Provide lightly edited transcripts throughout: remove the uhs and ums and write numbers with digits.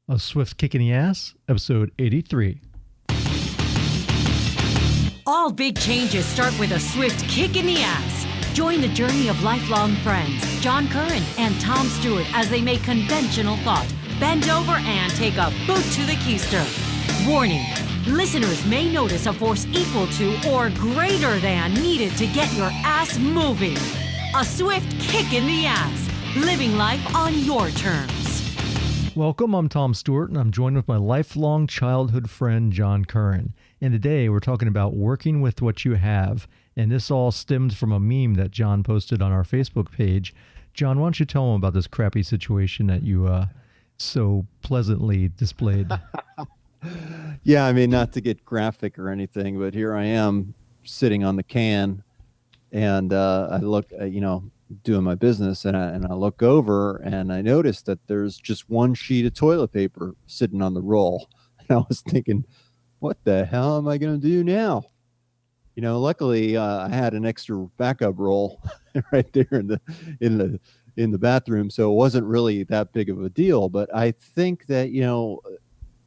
A Swift Kick in the Ass, episode 83. All big changes start with a swift kick in the ass. Join the journey of lifelong friends, John Curren and Tom Stewart, as they make conventional thought bend over and take a boot to the keister. Warning, listeners may notice a force equal to or greater than needed to get your ass moving. A swift kick in the ass, living life on your terms. Welcome, I'm Tom Stewart, and I'm joined with my lifelong childhood friend, John Curren. And today we're talking about working with what you have. And this all stemmed from a meme that John posted on our Facebook page. John, why don't you tell him about this crappy situation that you so pleasantly displayed? Yeah, I mean, not to get graphic or anything, but here I am sitting on the can, and I look, doing my business, and I look over, and I notice that there's just one sheet of toilet paper sitting on the roll. And I was thinking, what the hell am I going to do now? Luckily, I had an extra backup roll right there in the bathroom, so it wasn't really that big of a deal. But I think that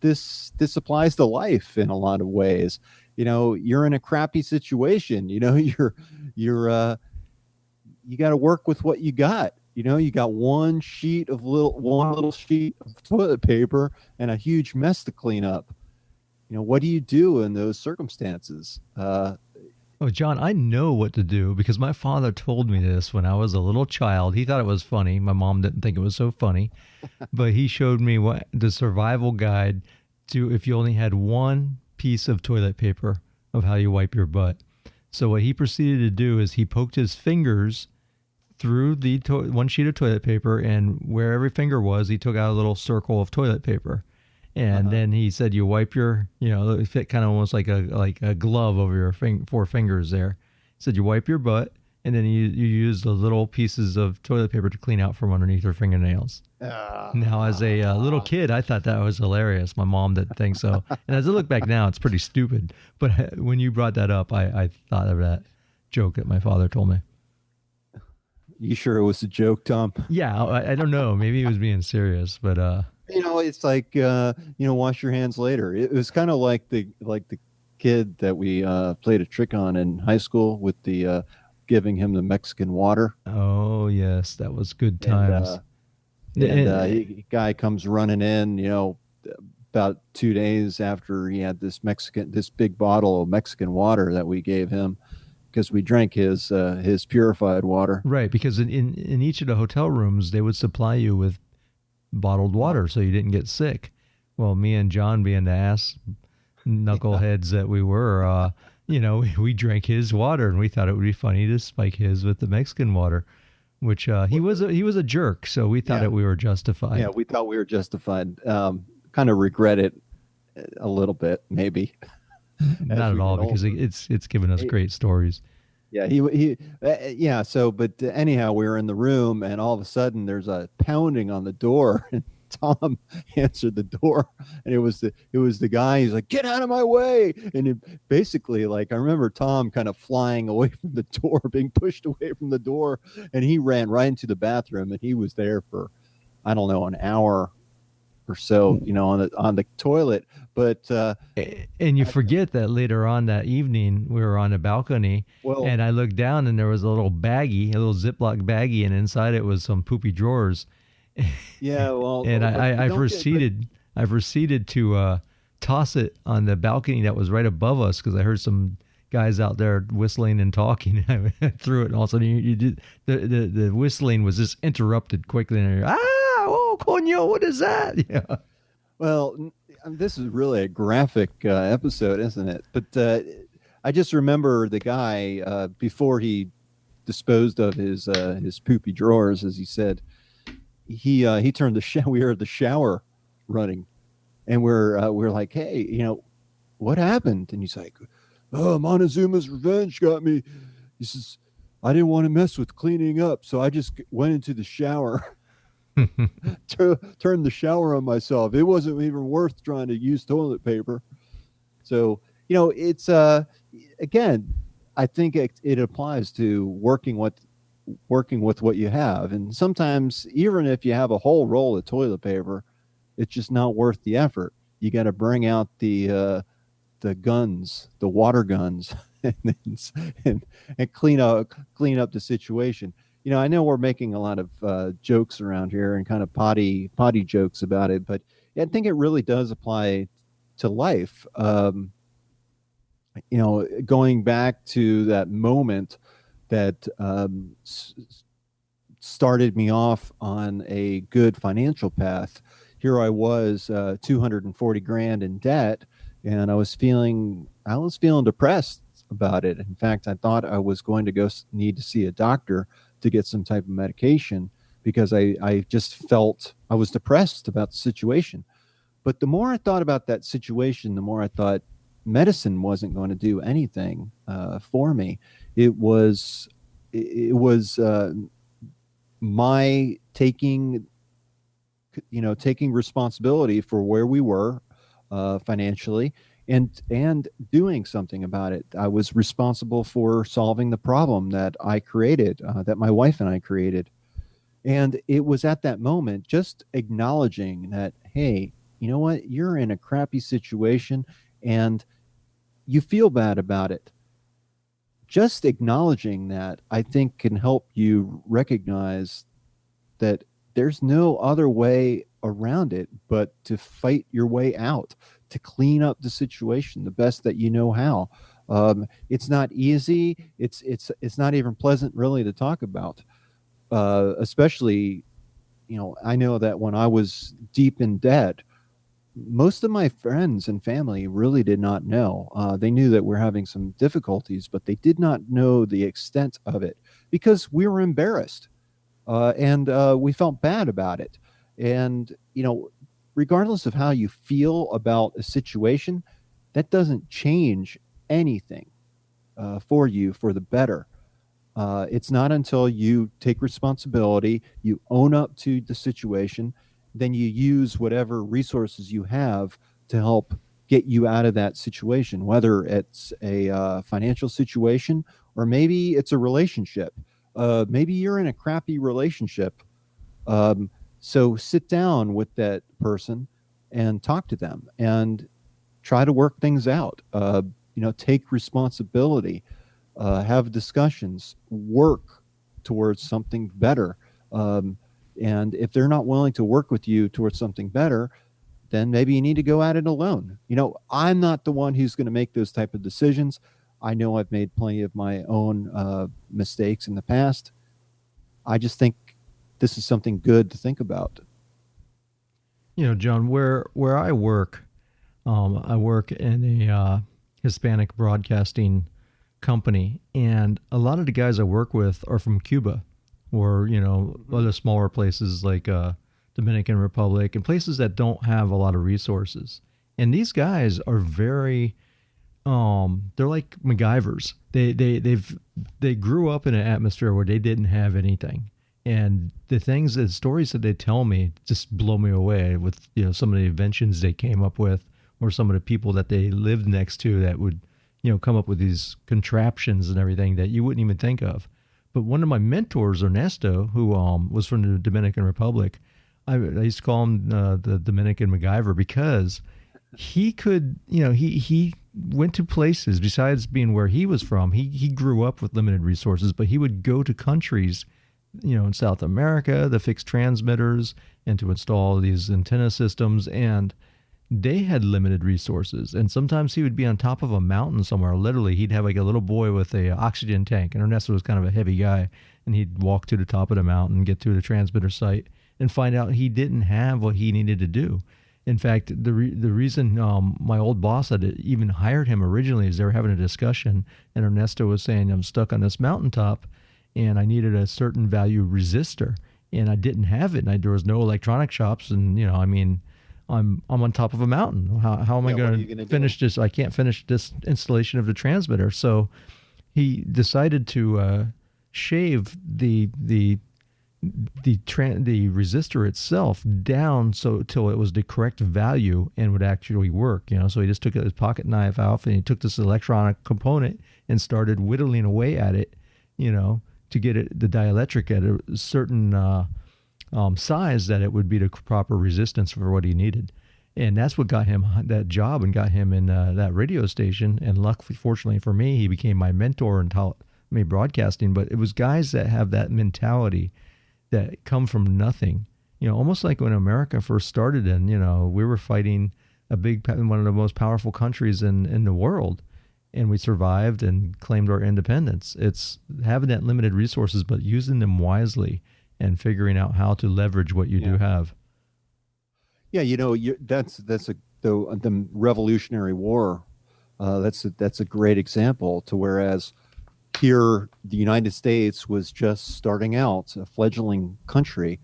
this applies to life in a lot of ways. You're in a crappy situation. You got to work with what you got. You got one little sheet of toilet paper and a huge mess to clean up. What do you do in those circumstances? Oh, John, I know what to do because my father told me this when I was a little child. He thought it was funny. My mom didn't think it was so funny, but he showed me the survival guide to if you only had one piece of toilet paper of how you wipe your butt. So what he proceeded to do is he poked his fingers through the one sheet of toilet paper, and where every finger was, he took out a little circle of toilet paper. And then he said, you wipe your, it fit kind of almost like a glove over your four fingers there. He said, you wipe your butt, and then you use the little pieces of toilet paper to clean out from underneath your fingernails. Now, as a little kid, I thought that was hilarious. My mom didn't think so. And as I look back now, it's pretty stupid. But when you brought that up, I thought of that joke that my father told me. You sure it was a joke, Tom? Yeah, I don't know. Maybe he was being serious, but... it's like, wash your hands later. It was kind of like the kid that we played a trick on in high school with the giving him the Mexican water. Oh, yes. That was good times. And guy comes running in, about 2 days after he had this big bottle of Mexican water that we gave him because we drank his purified water. Right. Because in each of the hotel rooms, they would supply you with bottled water so you didn't get sick. Well, me and John, being the ass knuckleheads that we were, we drank his water, and we thought it would be funny to spike his with the Mexican water, which he was a jerk, so we thought that we were justified. Yeah, we thought we were justified. Kind of regret it a little bit, maybe. Not at all, because it's given us great stories. Yeah, but anyhow, we were in the room, and all of a sudden there's a pounding on the door, and Tom answered the door, and it was the guy. He's like, "Get out of my way!" And it basically, I remember Tom kind of flying away from the door, being pushed away from the door, and he ran right into the bathroom, and he was there for, I don't know, an hour or so, on the toilet. But and you forget that later on that evening we were on a balcony, and I looked down and there was a little Ziploc baggie, and inside it was some poopy drawers. Yeah, well, and I proceeded to toss it on the balcony that was right above us because I heard some guys out there whistling and talking. I threw it, and all of a sudden you did the whistling was just interrupted quickly, and oh, coño, what is that? Yeah. Well, this is really a graphic episode, isn't it? But I just remember the guy before he disposed of his poopy drawers, as he said. He turned the shower. We heard the shower running, and we're like, hey, what happened? And he's like, oh, Montezuma's revenge got me. He says, I didn't want to mess with cleaning up, so I just went into the shower. Turned the shower on myself. It wasn't even worth trying to use toilet paper. So, it's again, I think it applies to working with what you have. And sometimes, even if you have a whole roll of toilet paper, It's just not worth the effort. You got to bring out the guns, the water guns, and clean up the situation. I know we're making a lot of jokes around here and kind of potty jokes about it, but I think it really does apply to life. Going back to that moment that started me off on a good financial path. Here I was, 240 grand in debt, and I was feeling depressed about it. In fact, I thought I was going to need to see a doctor to get some type of medication because I just felt I was depressed about the situation. But the more I thought about that situation, the more I thought medicine wasn't going to do anything for me. It was my taking responsibility for where we were financially and doing something about it. I was responsible for solving the problem that I created, that my wife and I created. And it was at that moment just acknowledging that, hey, you know what? You're in a crappy situation and you feel bad about it. Just acknowledging that, I think, can help you recognize that there's no other way around it but to fight your way out, to clean up the situation the best that you know how. It's not easy. It's not even pleasant really to talk about, especially, I know that when I was deep in debt, most of my friends and family really did not know. They knew that we're having some difficulties, but they did not know the extent of it because we were embarrassed and we felt bad about it. And, regardless of how you feel about a situation, that doesn't change anything for you for the better. It's not until you take responsibility, you own up to the situation, then you use whatever resources you have to help get you out of that situation, whether it's a financial situation or maybe it's a relationship. Maybe you're in a crappy relationship. So sit down with that person and talk to them and try to work things out. Take responsibility, have discussions, work towards something better. And if they're not willing to work with you towards something better, then maybe you need to go at it alone. I'm not the one who's going to make those type of decisions. I know I've made plenty of my own mistakes in the past. I just think this is something good to think about. John, where I work in a Hispanic broadcasting company, and a lot of the guys I work with are from Cuba or, other smaller places like Dominican Republic and places that don't have a lot of resources. And these guys are very, they're like MacGyvers. They grew up in an atmosphere where they didn't have anything. And the stories that they tell me just blow me away with, some of the inventions they came up with or some of the people that they lived next to that would, come up with these contraptions and everything that you wouldn't even think of. But one of my mentors, Ernesto, who was from the Dominican Republic, I used to call him the Dominican MacGyver because he could, he went to places besides being where he was from. He grew up with limited resources, but he would go to countries, in South America, to fix transmitters and to install these antenna systems, and they had limited resources. And sometimes he would be on top of a mountain somewhere. Literally, he'd have like a little boy with a oxygen tank, and Ernesto was kind of a heavy guy, and he'd walk to the top of the mountain, get to the transmitter site, and find out he didn't have what he needed to do. In fact, the reason my old boss had even hired him originally is they were having a discussion, and Ernesto was saying, I'm stuck on this mountaintop, and I needed a certain value resistor, and I didn't have it, and there was no electronic shops, and, I'm on top of a mountain. How am I going to finish this? I can't finish this installation of the transmitter. So he decided to shave the resistor itself down till it was the correct value and would actually work. So he just took his pocket knife out and he took this electronic component and started whittling away at it, to get the dielectric at a certain size that it would be the proper resistance for what he needed. And that's what got him that job and got him in that radio station. And luckily, fortunately for me, he became my mentor and taught me broadcasting. But it was guys that have that mentality that come from nothing. Almost like when America first started, and we were fighting one of the most powerful countries in the world, and we survived and claimed our independence. It's having that limited resources, but using them wisely and figuring out how to leverage what you do have. Yeah, that's the Revolutionary War. That's a great example. To whereas here the United States was just starting out, a fledgling country,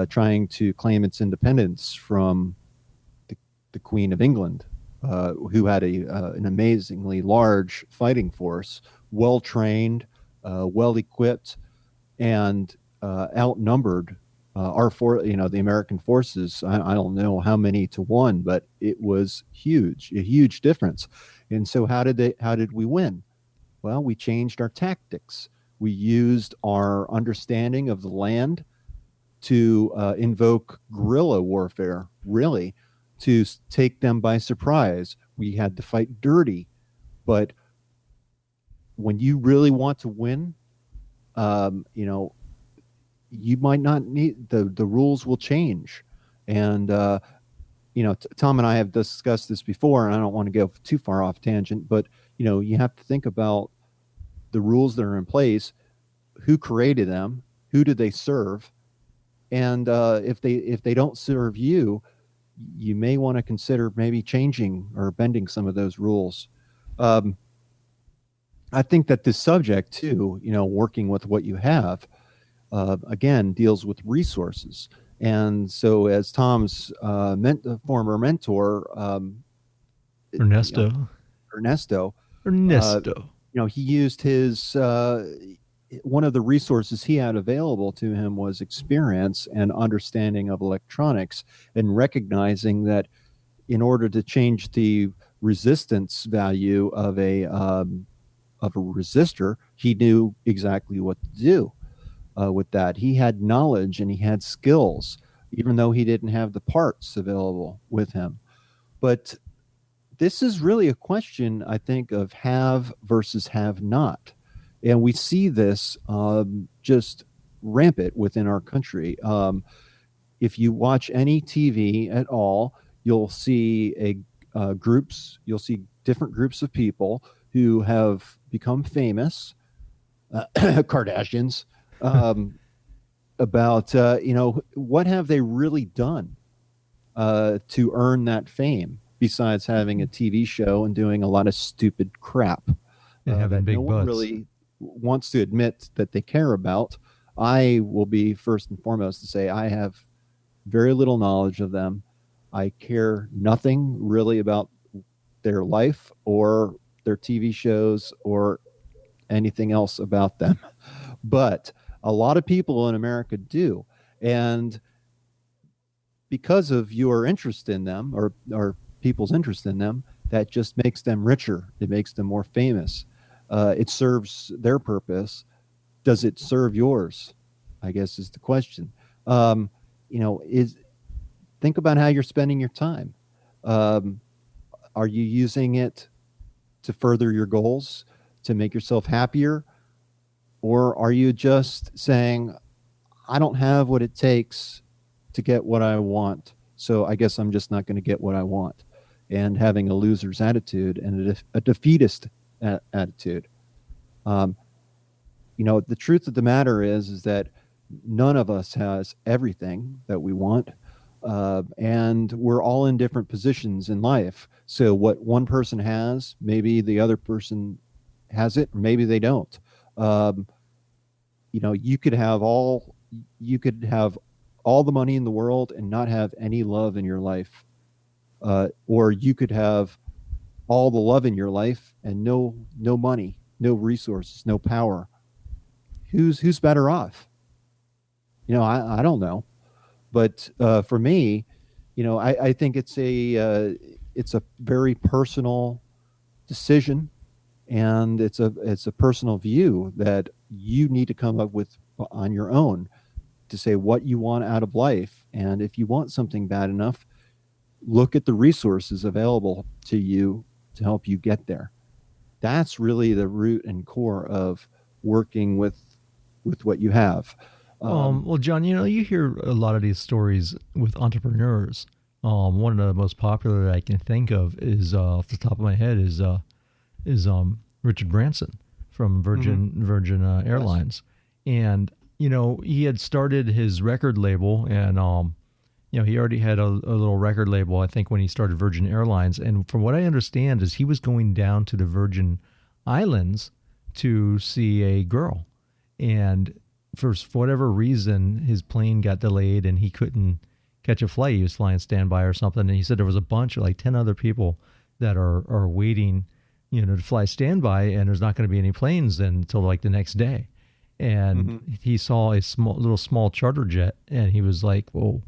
trying to claim its independence from the Queen of England, who had an amazingly large fighting force, well trained, well equipped, and outnumbered the American forces. I don't know how many to one, but it was a huge difference. And so how did we win? Well, we changed our tactics. We used our understanding of the land to invoke guerrilla warfare, really, to take them by surprise. We had to fight dirty. But when you really want to win, you might not need the rules will change. And Tom and I have discussed this before, and I don't want to go too far off tangent, but you have to think about the rules that are in place, who created them, who did they serve, and if they don't serve you, you may want to consider maybe changing or bending some of those rules. I think that this subject too, working with what you have, again, deals with resources. And so as Tom's former mentor, Ernesto, he used his one of the resources he had available to him was experience and understanding of electronics, and recognizing that in order to change the resistance value of a resistor, he knew exactly what to do. With that, he had knowledge and he had skills, even though he didn't have the parts available with him. But this is really a question, I think, of have versus have not. And we see this just rampant within our country. If you watch any TV at all, you'll see you'll see different groups of people who have become famous, Kardashians, about what have they really done to earn that fame, besides having a TV show and doing a lot of stupid crap and having that big no butts. one really wants to admit that they care about. I will be first and foremost to say I have very little knowledge of them. I care nothing really about their life or their TV shows or anything else about them. But a lot of people in America do. And because of your interest in them, or people's interest in them, that just makes them richer. It makes them more famous. It serves their purpose. Does it serve yours? I guess is the question. Think about how you're spending your time. Are you using it to further your goals, to make yourself happier? Or are you just saying, I don't have what it takes to get what I want, so I guess I'm just not going to get what I want, and having a loser's attitude and a defeatist attitude? The truth of the matter is that none of us has everything that we want, and we're all in different positions in life. So what one person has, maybe the other person has it, or maybe they don't. You could have all the money in the world and not have any love in your life, or you could have all the love in your life and no money, no resources, no power. Who's better off? I don't know, but for me, I think it's a very personal decision, and it's a personal view that you need to come up with on your own. to say what you want out of life. And if you want something bad enough, look at the resources available to you to help you get there. That's really the root and core of working with what you have. Well, John, you hear a lot of these stories with entrepreneurs. One of the most popular that I can think of is off the top of my head is Richard Branson from Virgin Airlines, and he had started his record label, and he already had a little record label, I think, when he started Virgin Airlines. And from what I understand, is he was going down to the Virgin Islands to see a girl, and for whatever reason, his plane got delayed and he couldn't catch a flight. He was flying standby or something. And he said there was a bunch of like 10 other people that are waiting, to fly standby, and there's not going to be any planes until like the next day. And he saw a small charter jet, and he was like, well,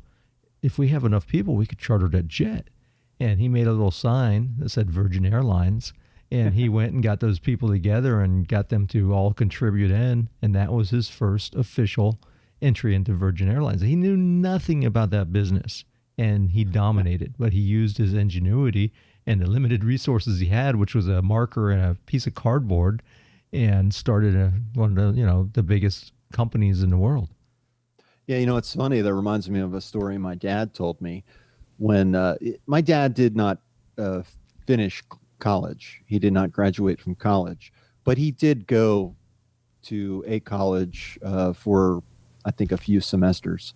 if we have enough people, we could charter that jet. And he made a little sign that said Virgin Airlines. And he went and got those people together and got them to all contribute in. And that was his first official entry into Virgin Airlines. He knew nothing about that business, and he dominated. But he used his ingenuity and the limited resources he had, which was a marker and a piece of cardboard, and started one of the biggest companies in the world. Yeah, it's funny. That reminds me of a story my dad told me when my dad did not finish college. He did not graduate from college, but he did go to a college for, I think, a few semesters.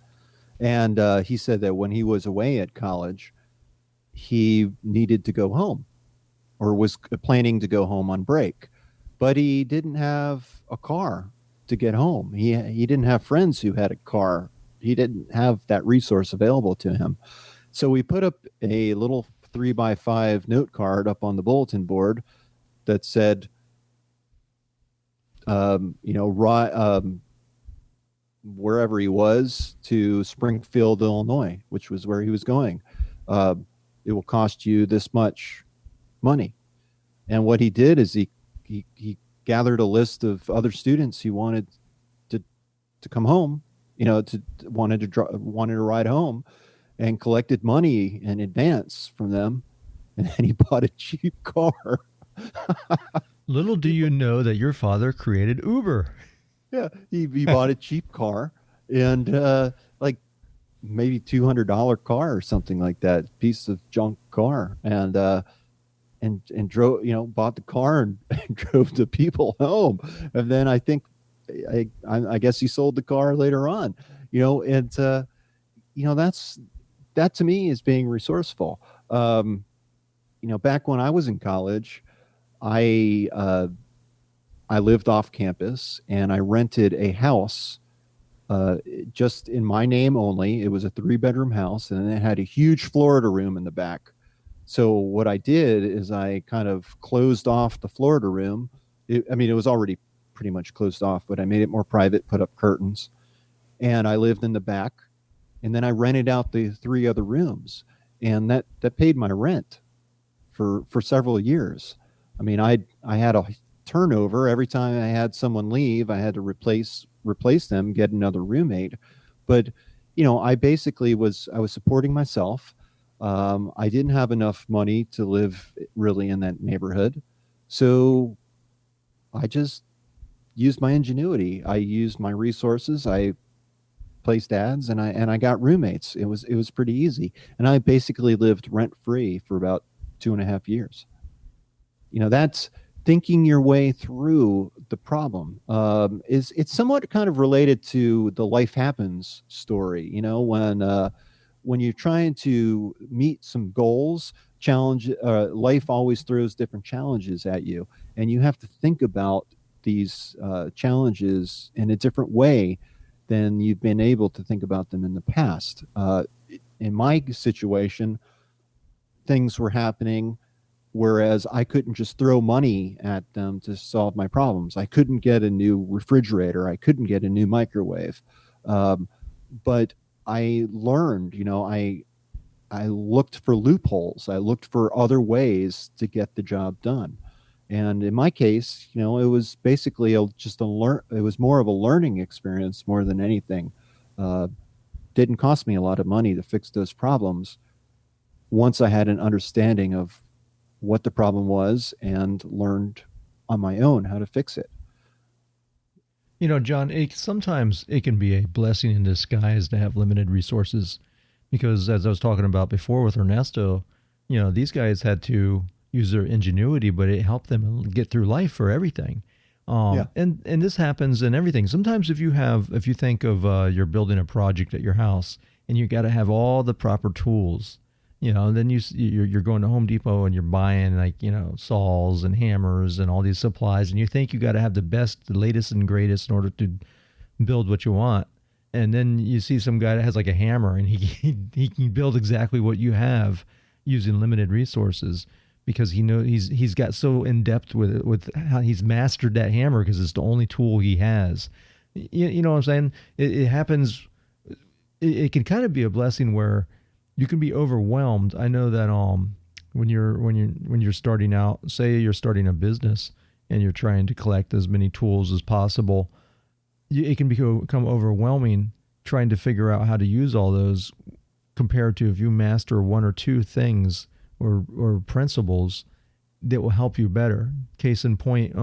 And he said that when he was away at college, he needed to go home, or was planning to go home on break, but he didn't have a car to get home. He didn't have friends who had a car. He didn't have that resource available to him. So we put up a little 3x5 note card up on the bulletin board that said, wherever he was, to Springfield, Illinois, which was where he was going. It will cost you this much money. And what he did is he gathered a list of other students he wanted to come home, wanted to ride home, and collected money in advance from them. And then he bought a cheap car. Little do you know that your father created Uber. Yeah, he bought a cheap car, and like maybe $200 car or something like that, piece of junk car, and drove, bought the car and drove the people home. And then I think, I guess he sold the car later on, and that to me is being resourceful. Back when I was in college, I lived off campus, and I rented a house just in my name only. It was a 3-bedroom house, and it had a huge Florida room in the back. So what I did is I kind of closed off the Florida room. It was already pretty much closed off, but I made it more private, put up curtains, and I lived in the back. And then I rented out the 3 other rooms, and that paid my rent for several years. I had a turnover. Every time I had someone leave, I had to replace them, get another roommate. But I basically was supporting myself. I didn't have enough money to live really in that neighborhood, so I just used my ingenuity. I used my resources. I placed ads, and I got roommates. It was pretty easy, and I basically lived rent free for about 2.5 years. That's thinking your way through the problem. It's somewhat kind of related to the life happens story. When you're trying to meet some goals, life always throws different challenges at you, and you have to think about these challenges in a different way than you've been able to think about them in the past. In my situation, things were happening, whereas I couldn't just throw money at them to solve my problems. I couldn't get a new refrigerator. I couldn't get a new microwave. But I learned, I looked for loopholes. I looked for other ways to get the job done. And in my case, it was basically it was more of a learning experience more than anything. didn't cost me a lot of money to fix those problems once I had an understanding of what the problem was and learned on my own how to fix it. John, sometimes it can be a blessing in disguise to have limited resources because, as I was talking about before with Ernesto, these guys had to use their ingenuity, but it helped them get through life for everything. Yeah. And this happens in everything. Sometimes if you think of you're building a project at your house and you got to have all the proper tools, then you're going to Home Depot and you're buying saws and hammers and all these supplies, and you think you got to have the best, the latest and greatest in order to build what you want. And then you see some guy that has like a hammer and he can build exactly what you have using limited resources because he's got so in depth with it, with how he's mastered that hammer because it's the only tool he has. You know what I'm saying? It happens. It can kind of be a blessing where you can be overwhelmed. I know that when you're starting out, say you're starting a business and you're trying to collect as many tools as possible, it can become overwhelming trying to figure out how to use all those compared to if you master one or two things or principles that will help you better. Case in point,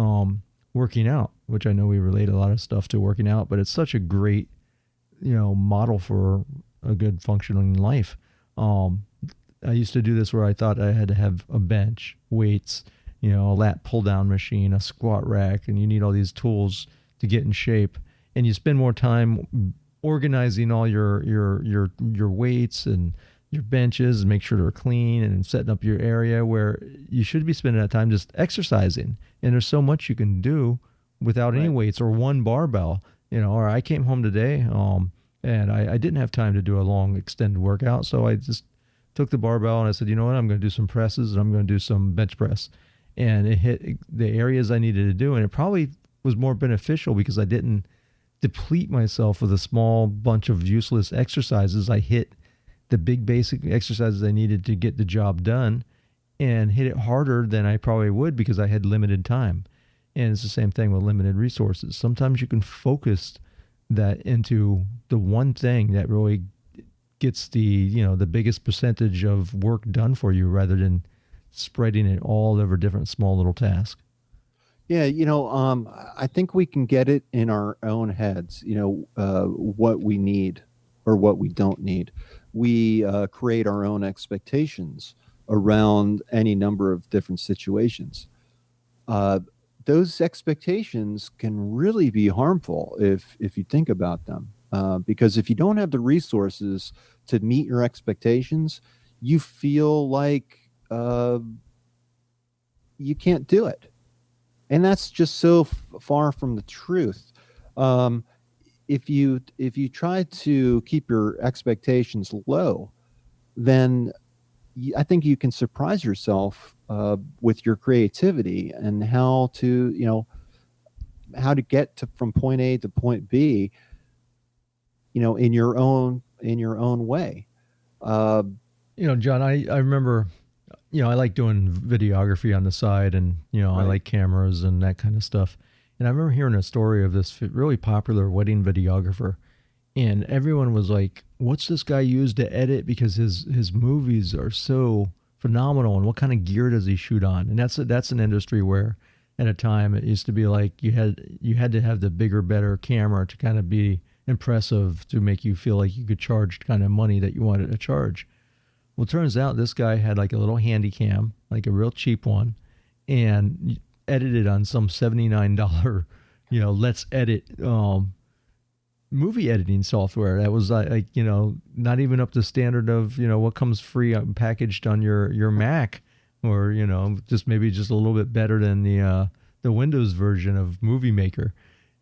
working out, which I know we relate a lot of stuff to working out, but it's such a great, model for a good functioning life. I used to do this where I thought I had to have a bench, weights, a lat pull down machine, a squat rack, and you need all these tools to get in shape. And you spend more time organizing all your weights and your benches and make sure they're clean and setting up your area where you should be spending that time just exercising. And there's so much you can do without any weights or one barbell, or I came home today, and I didn't have time to do a long extended workout. So I just took the barbell and I said, you know what, I'm going to do some presses and I'm going to do some bench press. And it hit the areas I needed to do. And it probably was more beneficial because I didn't deplete myself with a small bunch of useless exercises. I hit the big basic exercises I needed to get the job done and hit it harder than I probably would because I had limited time. And it's the same thing with limited resources. Sometimes you can focus that into the one thing that really gets the biggest percentage of work done for you rather than spreading it all over different small little tasks. Yeah, I think we can get it in our own heads, what we need or what we don't need. We create our own expectations around any number of different situations. Those expectations can really be harmful if you think about them. Because if you don't have the resources to meet your expectations, you feel like you can't do it. And that's just so far from the truth. If you try to keep your expectations low, then I think you can surprise yourself with your creativity and how to get from point A to point B, in your own way. John, I remember, I like doing videography on the side and, I like cameras and that kind of stuff. And I remember hearing a story of this really popular wedding videographer, and everyone was like, what's this guy use to edit? Because his movies are so phenomenal, and what kind of gear does he shoot on? And that's an industry where at a time it used to be like you had to have the bigger, better camera to kind of be impressive, to make you feel like you could charge kind of money that you wanted to charge. Well, it turns out this guy had like a little handy cam, like a real cheap one, and edited on some $79, let's edit movie editing software that was not even up to standard of what comes free packaged on your Mac, or just maybe just a little bit better than the Windows version of Movie Maker.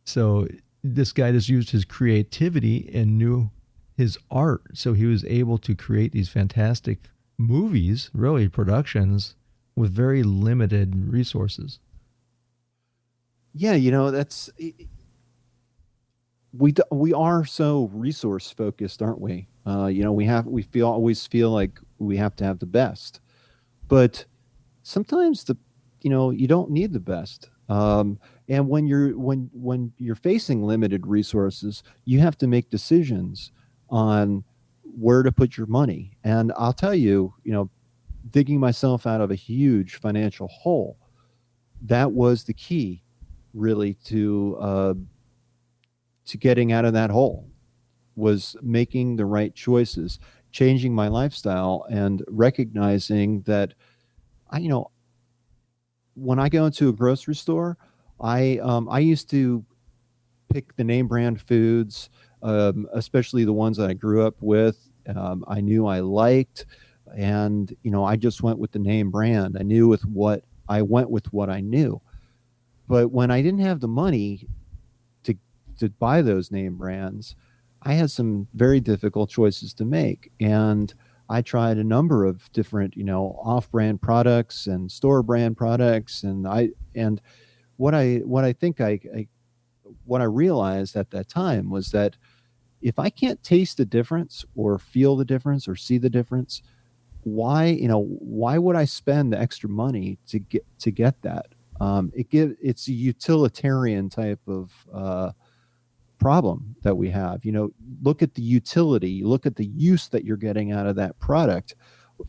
So this guy just used his creativity and knew his art, so he was able to create these fantastic movies, really productions, with very limited resources. Yeah, that's we are so resource focused, aren't we? We always feel like we have to have the best, but sometimes you don't need the best. And when you're facing limited resources, you have to make decisions on where to put your money. And I'll tell you, digging myself out of a huge financial hole, that was the key, really, to getting out of that hole, was making the right choices, changing my lifestyle, and recognizing that I, when I go into a grocery store, I used to pick the name brand foods, especially the ones that I grew up with. I knew I liked, and I just went with the name brand. I went with what I knew. But when I didn't have the money to buy those name brands, I had some very difficult choices to make, and I tried a number of different, off-brand products and store brand products, and what I think what I realized at that time was that if I can't taste the difference or feel the difference or see the difference, why would I spend the extra money to get that? It's a utilitarian type of problem that we have. Look at the utility, look at the use that you're getting out of that product,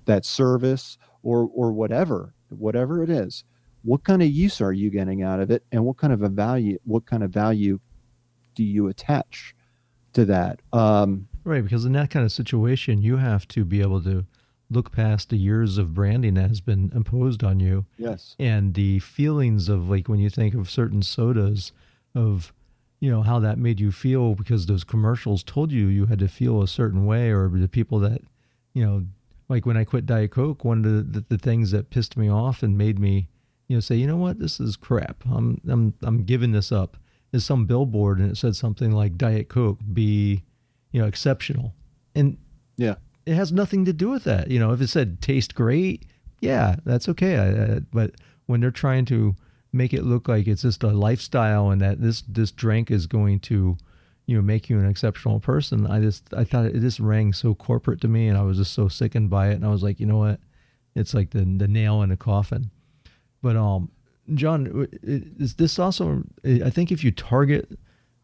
that service, or whatever it is. What kind of use are you getting out of it, and what kind of value do you attach to that? Right, because in that kind of situation, you have to be able to look past the years of branding that has been imposed on you. Yes. And the feelings of, like, when you think of certain sodas, of how that made you feel because those commercials told you had to feel a certain way, or the people that, like when I quit Diet Coke, one of the things that pissed me off and made me, say, you know what, this is crap. I'm giving this up. Is some billboard, and it said something like Diet Coke be, exceptional. And yeah, it has nothing to do with that. If it said taste great, yeah, that's okay. But when they're trying to make it look like it's just a lifestyle and that this drink is going to, make you an exceptional person, I thought it just rang so corporate to me, and I was just so sickened by it. And I was like, you know what? It's like the nail in the coffin. But John, is this also? I think if you target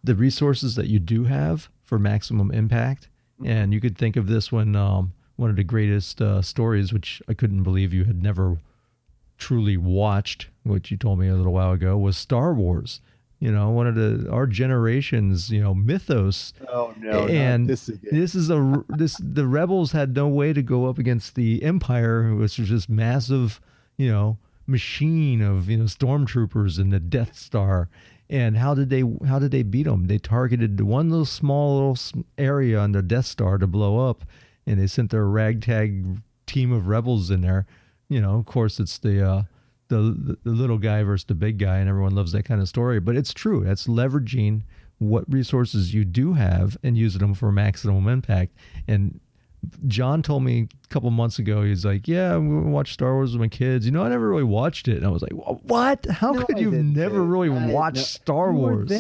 the resources that you do have for maximum impact, and you could think of this when one of the greatest stories, which I couldn't believe you had never truly watched, which you told me a little while ago, was Star Wars. One of our generation's, mythos. Oh no, and not this again. The rebels had no way to go up against the Empire, which was this massive, machine of, stormtroopers and the Death Star. And how did they beat them? They targeted one little small area on the Death Star to blow up, and they sent their ragtag team of rebels in there. Of course, it's the little guy versus the big guy, and everyone loves that kind of story. But it's true. That's leveraging what resources you do have and using them for maximum impact. And John told me a couple months ago, he's like, yeah, I'm going to watch Star Wars with my kids. I never really watched it. And I was like, what? How could you never really watch Star Wars?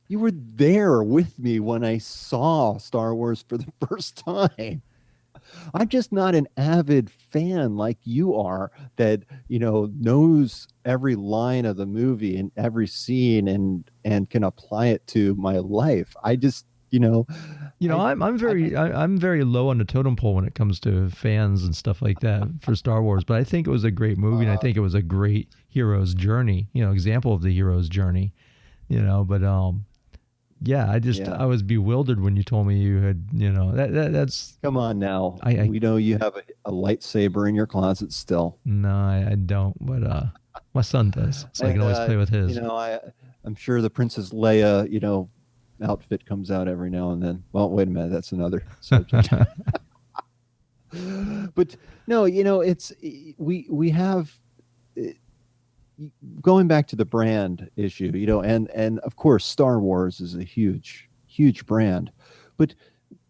You were there with me when I saw Star Wars for the first time. I'm just not an avid fan like you are that, knows every line of the movie and every scene and can apply it to my life. I just, I'm very low on the totem pole when it comes to fans and stuff like that for Star Wars, but I think it was a great movie, and I think it was a great hero's journey, example of the hero's journey, but yeah, I was bewildered when you told me you had, that's. Come on now. We know you have a lightsaber in your closet still. No, I don't, but my son does, so I can always play with his. I'm sure the Princess Leia, outfit comes out every now and then. Well, wait a minute, that's another subject. But no, it's we have. Going back to the brand issue, and of course, Star Wars is a huge brand, but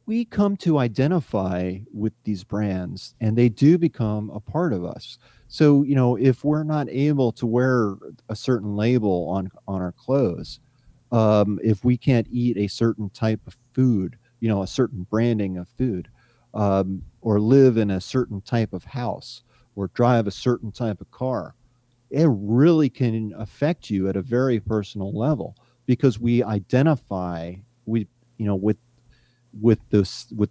we come to identify with these brands, and they do become a part of us. So, if we're not able to wear a certain label on our clothes, if we can't eat a certain type of food, a certain branding of food, or live in a certain type of house, or drive a certain type of car, it really can affect you at a very personal level, because we identify we you know with the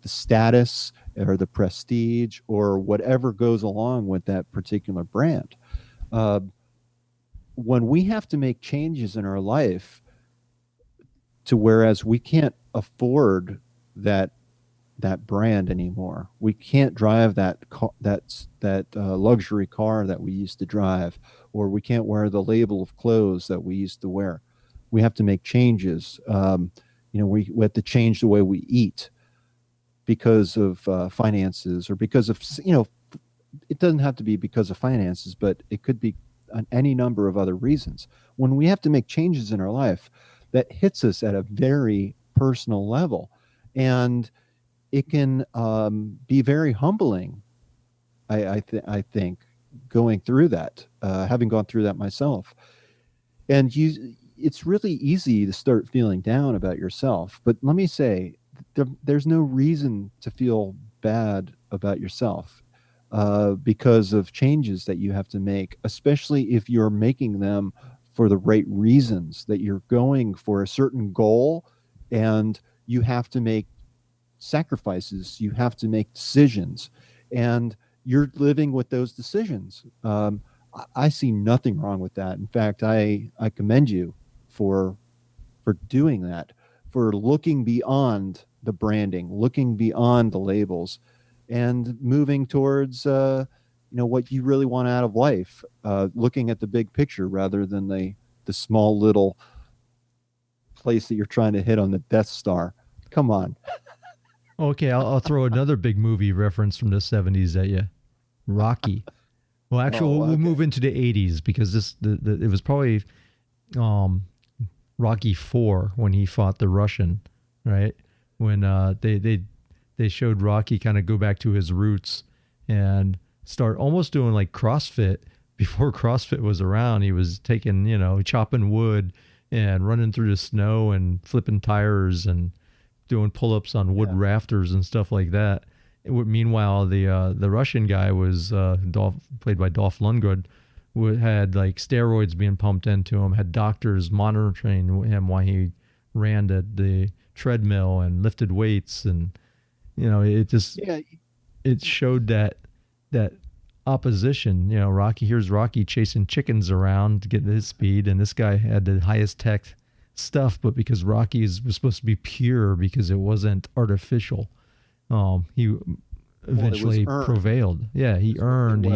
status or the prestige or whatever goes along with that particular brand. Uh, when we have to make changes in our life, to whereas we can't afford that brand anymore. We can't drive that luxury car that we used to drive, or we can't wear the label of clothes that we used to wear. We have to make changes. We have to change the way we eat because of finances, or because of it doesn't have to be because of finances, but it could be on any number of other reasons. When we have to make changes in our life, that hits us at a very personal level, and it can be very humbling. I think going through that, having gone through that myself, and it's really easy to start feeling down about yourself. But let me say, there's no reason to feel bad about yourself because of changes that you have to make, especially if you're making them for the right reasons, that you're going for a certain goal, and you have to make sacrifices, you have to make decisions, and you're living with those decisions. I see nothing wrong with that. In fact, I commend you for doing that, for looking beyond the branding, looking beyond the labels, and moving towards what you really want out of life, looking at the big picture rather than the small little place that you're trying to hit on the Death Star. Come on. Okay, I'll throw another big movie reference from the 70s at you. Rocky. Well, actually, we'll move into the 80s, because it was probably Rocky 4 when he fought the Russian, right? When they showed Rocky kind of go back to his roots and start almost doing like CrossFit. Before CrossFit was around, he was taking, chopping wood and running through the snow and flipping tires and doing pull-ups on wood rafters and stuff like that. Meanwhile, the Russian guy was played by Dolph Lundgren, had like steroids being pumped into him, had doctors monitoring him while he ran the treadmill and lifted weights, and it showed that opposition. Here's Rocky chasing chickens around to get his speed, and this guy had the highest tech stuff, but because Rocky was supposed to be pure, because it wasn't artificial, he eventually prevailed. Yeah, he earned.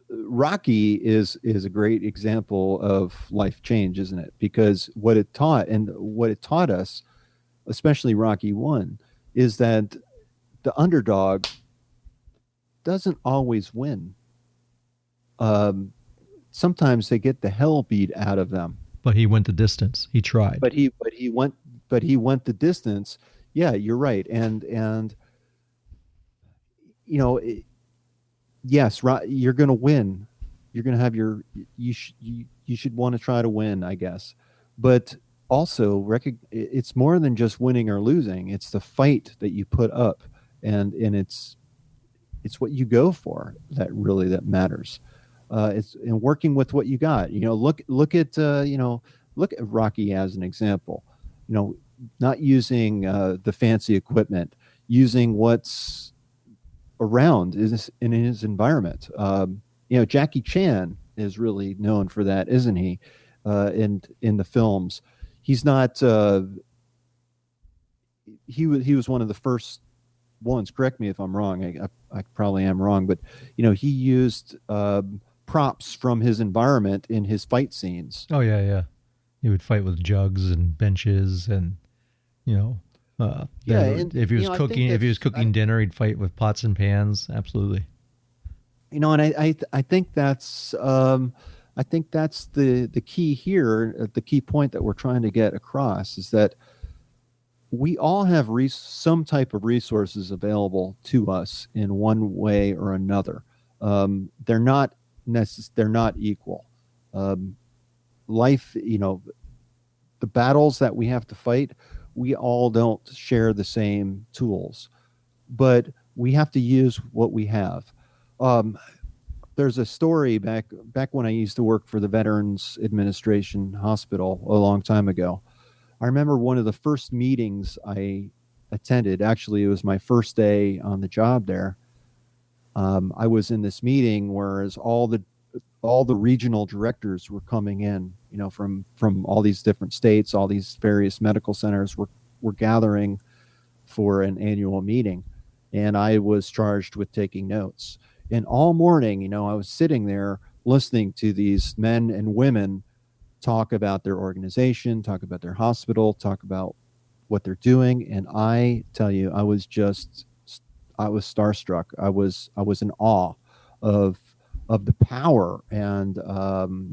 Rocky is a great example of life change, isn't it? Because what it taught us, especially Rocky 1, is that the underdog doesn't always win. Sometimes they get the hell beat out of them. But he went the distance. He tried. But he went the distance. Yeah, you're right. And yes, you're going to win. You're going to have you should want to try to win, I guess. But also it's more than just winning or losing. It's the fight that you put up, and it's what you go for that matters. It's in working with what you got. Look at Rocky as an example. Not using the fancy equipment, using what's around in his environment. Jackie Chan is really known for that, isn't he? In the films, he's not. He was one of the first ones. Correct me if I'm wrong. I probably am wrong, but he used props from his environment in his fight scenes. Oh yeah. He would fight with jugs and benches, and if he was cooking dinner, he'd fight with pots and pans. Absolutely. And I think that's the key here. The key point that we're trying to get across is that we all have some type of resources available to us in one way or another. They're not equal. Life, the battles that we have to fight, we all don't share the same tools, but we have to use what we have. there's a story back when I used to work for the Veterans Administration Hospital a long time ago. I remember one of the first meetings I attended. Actually, it was my first day on the job there. I was in this meeting, whereas all the regional directors were coming in, from all these different states, all these various medical centers were gathering for an annual meeting, and I was charged with taking notes. And all morning, I was sitting there listening to these men and women talk about their organization, talk about their hospital, talk about what they're doing. And I tell you, I was starstruck. I was in awe of the power and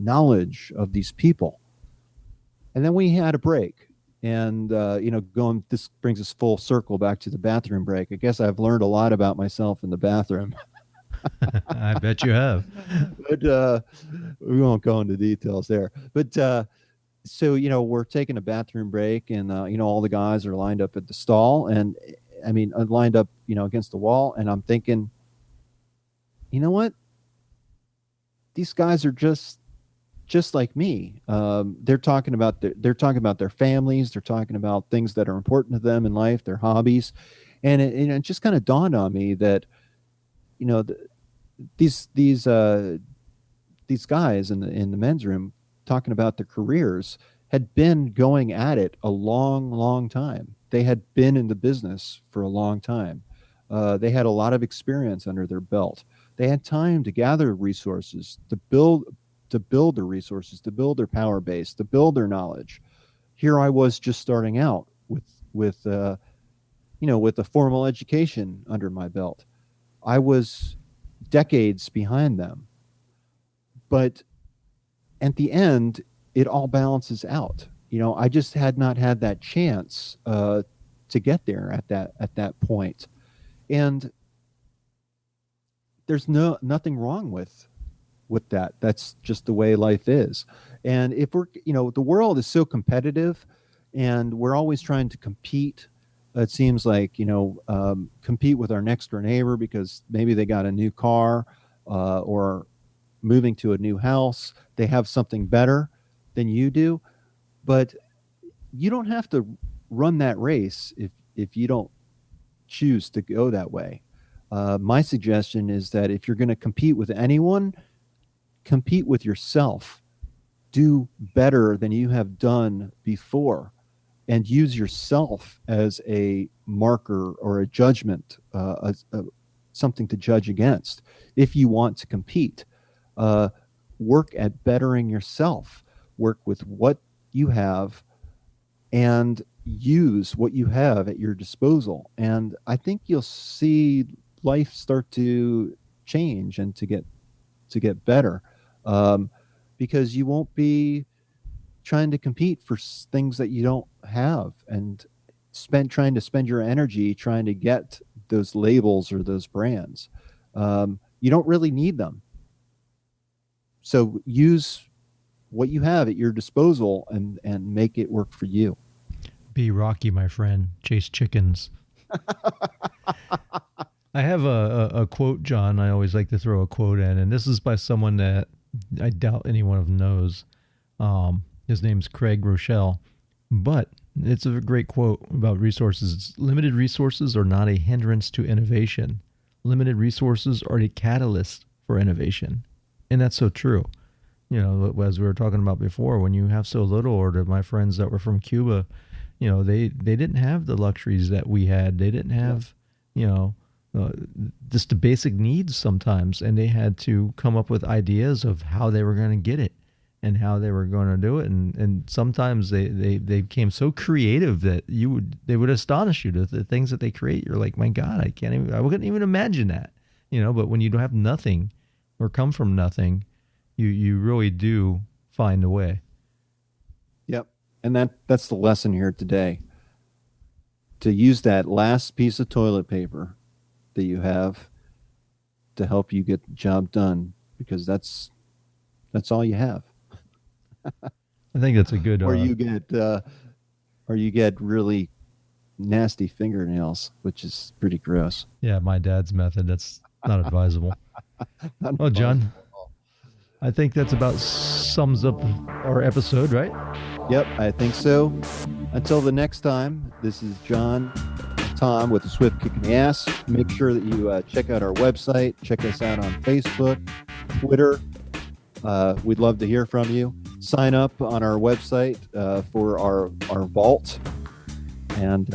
knowledge of these people. And then we had a break. And, this brings us full circle back to the bathroom break. I guess I've learned a lot about myself in the bathroom. I bet you have. But we won't go into details there. But so, we're taking a bathroom break, and, all the guys are lined up at the stall. And, lined up, against the wall. And I'm thinking, you know what? These guys are just like me. They're talking about their families. They're talking about things that are important to them in life, their hobbies. And it just kind of dawned on me that, these guys in the men's room talking about their careers had been going at it a long, long time. They had been in the business for a long time. They had a lot of experience under their belt. They had time to gather resources, to build their resources, to build their power base, to build their knowledge. Here I was just starting out with a formal education under my belt. I was decades behind them. But at the end, it all balances out. I just had not had that chance to get there at that point. And there's nothing wrong with that. That's just the way life is. And if we're, the world is so competitive, and we're always trying to compete. It seems like, compete with our next door neighbor because maybe they got a new car or moving to a new house. They have something better than you do. But you don't have to run that race if you don't choose to go that way. My suggestion is that if you're going to compete with anyone, compete with yourself. Do better than you have done before, and use yourself as a marker or a judgment, something to judge against. If you want to compete, work at bettering yourself. Work with what you have and use what you have at your disposal. And I think you'll see life start to change and to get better, because you won't be trying to compete for things that you don't have and trying to spend your energy trying to get those labels or those brands. You don't really need them. So use what you have at your disposal and make it work for you. Be Rocky, my friend. Chase chickens. I have a quote, John. I always like to throw a quote in, and this is by someone that I doubt anyone of them knows. His name's Craig Rochelle, but it's a great quote about resources. Limited resources are not a hindrance to innovation. Limited resources are a catalyst for innovation. And that's so true. As we were talking about before, when you have so little, or to my friends that were from Cuba, they didn't have the luxuries that we had. They didn't have, just the basic needs sometimes. And they had to come up with ideas of how they were going to get it and how they were going to do it. And sometimes they became so creative that they would astonish you to the things that they create. You're like, my God, I wouldn't even imagine that, but when you don't have nothing or come from nothing, you really do find a way. Yep. And that's the lesson here today. To use that last piece of toilet paper that you have to help you get the job done, because that's all you have. I think that's a good. Or you get really nasty fingernails, which is pretty gross. Yeah, my dad's method. That's Not advisable. Not Oh, John, advisable at all. I think that's about sums up our episode, right? Yep, I think so. Until the next time, this is John, Tom with the Swift Kick in the Ass. Make sure that you check out our website. Check us out on Facebook, Twitter. We'd love to hear from you. Sign up on our website for our vault. And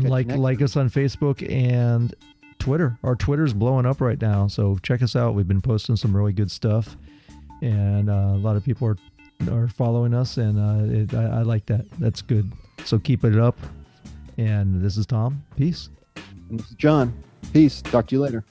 like us on Facebook and Twitter. Our Twitter's blowing up right now, so check us out. We've been posting some really good stuff, and a lot of people are following us, and I like that. That's good. So keep it up. And this is Tom. Peace. And this is John. Peace. Talk to you later.